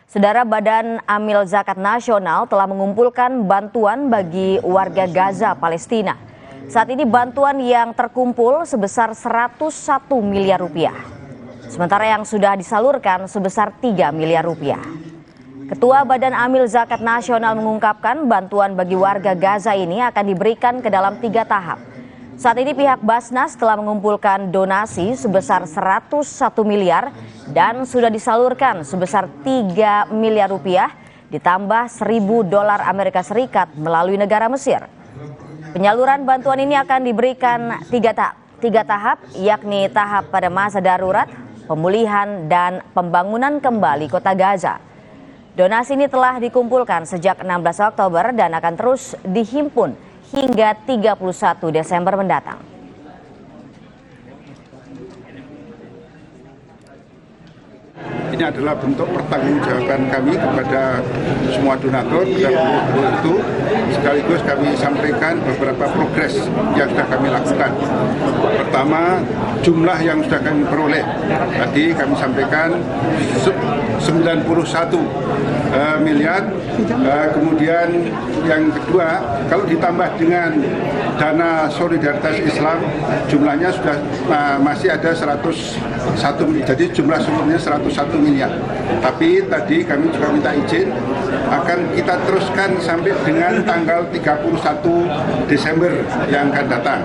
Saudara, Badan Amil Zakat Nasional telah mengumpulkan bantuan bagi warga Gaza, Palestina. Saat ini bantuan yang terkumpul sebesar 101 miliar rupiah. Sementara yang sudah disalurkan sebesar 3 miliar rupiah. Ketua Badan Amil Zakat Nasional mengungkapkan bantuan bagi warga Gaza ini akan diberikan ke dalam 3 tahap. Saat ini pihak Basnas telah mengumpulkan donasi sebesar 101 miliar dan sudah disalurkan sebesar 3 miliar rupiah ditambah 1.000 dolar Amerika Serikat melalui negara Mesir. Penyaluran bantuan ini akan diberikan 3 tahap, yakni tahap pada masa darurat, pemulihan, dan pembangunan kembali kota Gaza. Donasi ini telah dikumpulkan sejak 16 Oktober dan akan terus dihimpun hingga 31 Desember mendatang. Ini adalah bentuk pertanggungjawaban kami kepada semua donatur dan pendukung itu. Sekaligus kami sampaikan beberapa progres yang sudah kami lakukan. Pertama, jumlah yang sudah kami peroleh. Tadi kami sampaikan 91 miliar. Kemudian yang kedua, kalau ditambah dengan dana solidaritas Islam, jumlahnya sudah masih ada 101 miliar. Jadi jumlah seluruhnya 101 miliar. Tapi tadi kami juga minta izin akan kita teruskan sampai dengan tanggal 31 Desember yang akan datang.